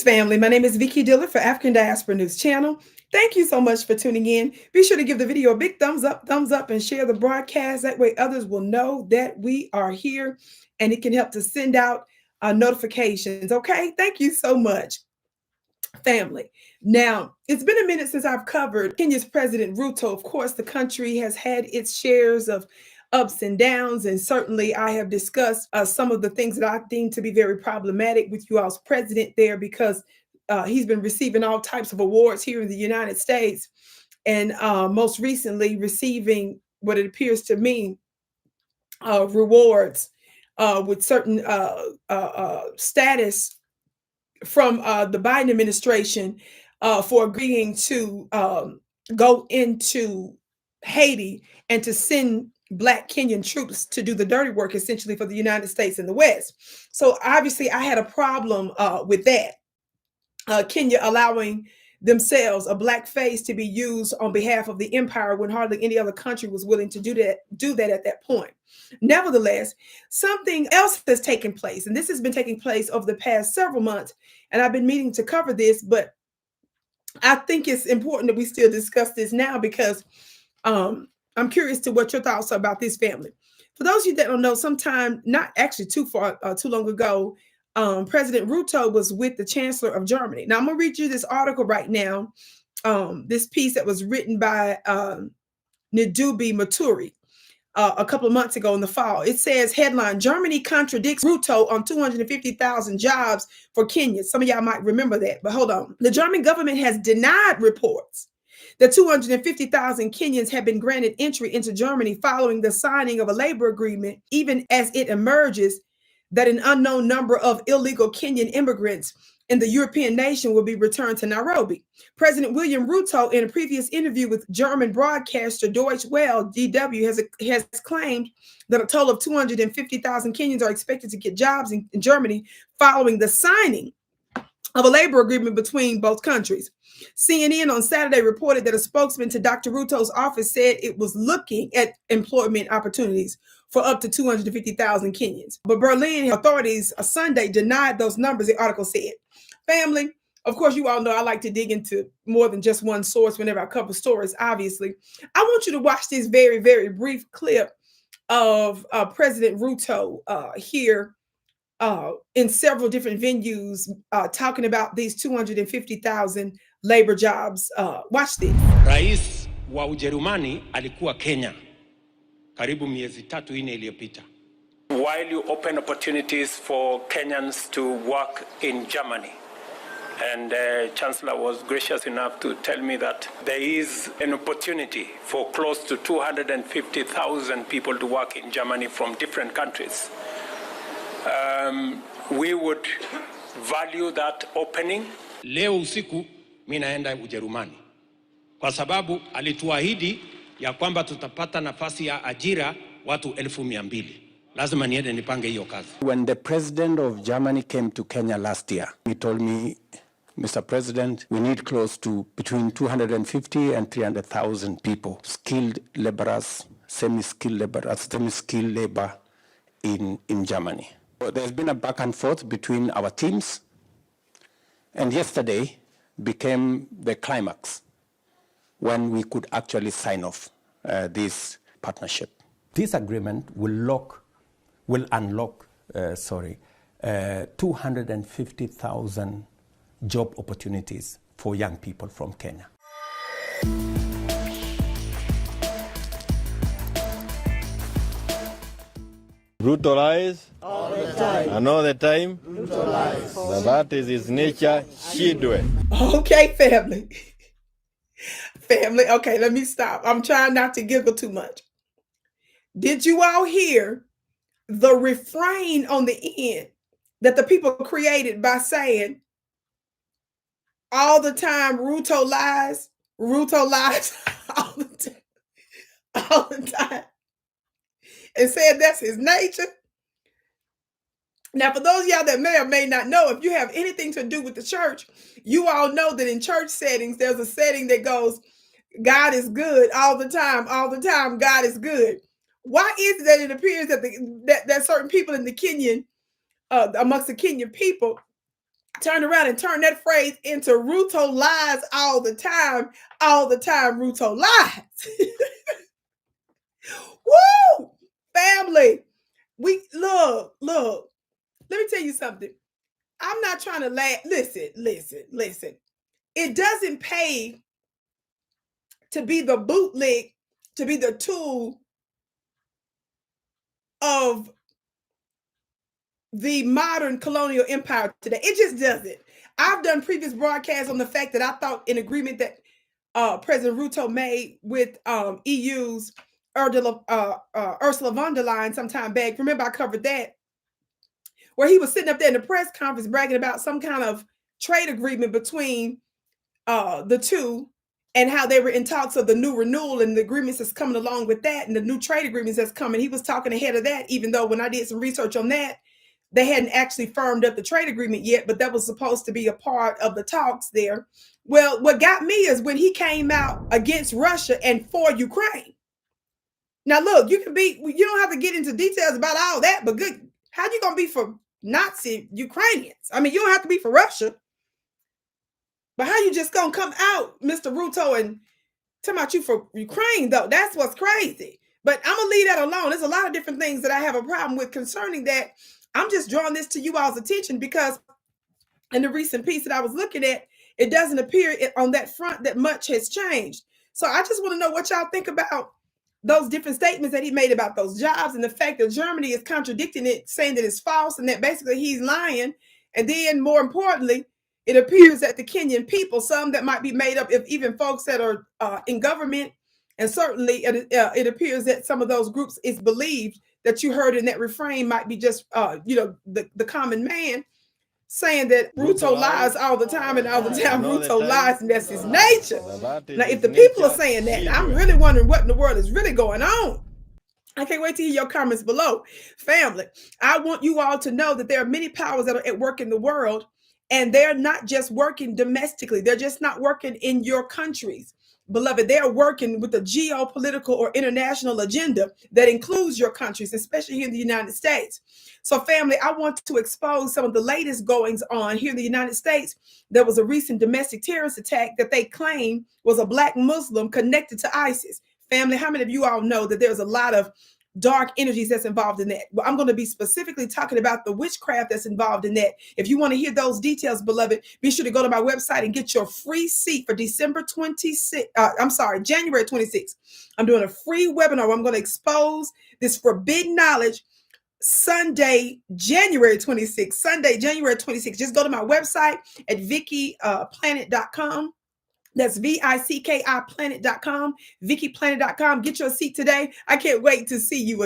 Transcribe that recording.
family. My name is Vicki Dillard for African Diaspora News Channel. Thank you so much for tuning in. Be sure to give the video a big thumbs up, and share the broadcast. That way others will know that we are here and it can help to send out notifications. Okay, thank you so much, family. Now, it's been a minute since I've covered Kenya's President Ruto. Of course, the country has had its shares of ups and downs, and certainly I have discussed some of the things that I deem to be very problematic with you all's president there, because he's been receiving all types of awards here in the United States, and most recently receiving what it appears to me rewards with certain status from the Biden administration for agreeing to go into Haiti and to send Black Kenyan troops to do the dirty work, essentially, for the United States and the West. So obviously I had a problem with that. Kenya allowing themselves a black face to be used on behalf of the empire when hardly any other country was willing to do that at that point. Nevertheless, something else has taken place, and this has been taking place over the past several months, and I've been meaning to cover this, but I think it's important that we still discuss this now, because I'm curious to what your thoughts are about this, family. For those of you that don't know, sometime not actually too long ago, President Ruto was with the Chancellor of Germany. Now, I'm going to read you this article right now, this piece that was written by Nidubi Maturi a couple of months ago in the fall. It says, headline, Germany contradicts Ruto on 250,000 jobs for Kenya. Some of y'all might remember that, but hold on. The German government has denied reports that 250,000 Kenyans have been granted entry into Germany following the signing of a labor agreement, even as it emerges that an unknown number of illegal Kenyan immigrants in the European nation will be returned to Nairobi. President William Ruto, in a previous interview with German broadcaster Deutsche Welle, DW, has claimed that a total of 250,000 Kenyans are expected to get jobs in Germany following the signing of a labor agreement between both countries. CNN on Saturday reported that a spokesman to Dr. Ruto's office said it was looking at employment opportunities for up to 250,000 Kenyans. But Berlin authorities Sunday denied those numbers, the article said. Family, of course, you all know I like to dig into more than just one source whenever I cover stories, obviously. I want you to watch this very, very brief clip of President Ruto here in several different venues talking about these 250,000 labor jobs. Watch this. Rais wa Ujerumani alikuwa Kenya karibu miezi 3-4 iliyopita. While you open opportunities for Kenyans to work in Germany, and Chancellor was gracious enough to tell me that there is an opportunity for close to 250,000 people to work in Germany from different countries. We would value that opening. Leo usiku mimi naenda Ujerumani kwa sababu alituahidi ya kwamba tutapata nafasi ya ajira watu 200,000. Lazima niende nipange hiyo kazi. When the president of Germany came to Kenya last year, he told me, Mr. President, we need close to between 250 and 300,000 people, skilled laborers, semi-skilled laborers, semi-skilled labor in Germany. There's been a back and forth between our teams, and yesterday became the climax when we could actually sign off this partnership. This agreement will unlock 250,000 job opportunities for young people from Kenya. Ruto lies all the time, and all the time Ruto lies. So that is his nature. Shidwe. Okay, family. Family, okay, let me stop. I'm trying not to giggle too much. Did you all hear the refrain on the end that the people created by saying, all the time Ruto lies all the time, and said that's his nature? Now, for those of y'all that may or may not know, if you have anything to do with the church, you all know that in church settings, there's a setting that goes, God is good all the time, God is good. Why is it that it appears that that certain people in the Kenyan, amongst the Kenyan people, Turn around and turn that phrase into Ruto lies all the time. All the time, Ruto lies. Woo! Family, we look. Let me tell you something. I'm not trying to laugh. Listen. It doesn't pay to be the bootleg, to be the tool of the modern colonial empire today. It just doesn't. I've done previous broadcasts on the fact that I thought an agreement that President Ruto made with EU's Ursula von der Leyen sometime back. Remember, I covered that, where he was sitting up there in the press conference bragging about some kind of trade agreement between the two, and how they were in talks of the new renewal and the agreements that's coming along with that, and the new trade agreements that's coming. He was talking ahead of that, even though when I did some research on that, they hadn't actually firmed up the trade agreement yet, but that was supposed to be a part of the talks there. Well, what got me is when he came out against Russia and for Ukraine. Now, look, you don't have to get into details about all that, but good, how you gonna be for Nazi Ukrainians? I mean, you don't have to be for Russia, but how you just gonna come out, Mr. Ruto, and talk about you for Ukraine, though? That's what's crazy. But I'm gonna leave that alone. There's a lot of different things that I have a problem with concerning that. I'm just drawing this to you all's attention because in the recent piece that I was looking at, it doesn't appear on that front that much has changed. So I just want to know what y'all think about those different statements that he made about those jobs, and the fact that Germany is contradicting it, saying that it's false and that basically he's lying. And then more importantly, it appears that the Kenyan people, some that might be made up of even folks that are in government, and certainly it appears that some of those groups, is believed that you heard in that refrain, might be just the common man saying that Ruto lies all the time, and all the time Ruto lies, and that's his nature. Now, if the people are saying that, I'm really wondering what in the world is really going on. I can't wait to hear your comments below. Family, I want you all to know that there are many powers that are at work in the world, and they're not just working domestically. They're just not working in your countries. Beloved, they are working with a geopolitical or international agenda that includes your countries, especially here in the United States. So, family, I want to expose some of the latest goings on here in the United States. There was a recent domestic terrorist attack that they claim was a Black Muslim connected to ISIS. Family, how many of you all know that there's a lot of dark energies that's involved in that? Well, I'm going to be specifically talking about the witchcraft that's involved in that. If you want to hear those details, beloved, be sure to go to my website and get your free seat for January 26th. I'm doing a free webinar where I'm going to expose this forbidden knowledge Sunday, January 26th. Just go to my website at VickiPlanet.com. That's VICKI planet.com, VickiPlanet.com. Get your seat today. I can't wait to see you.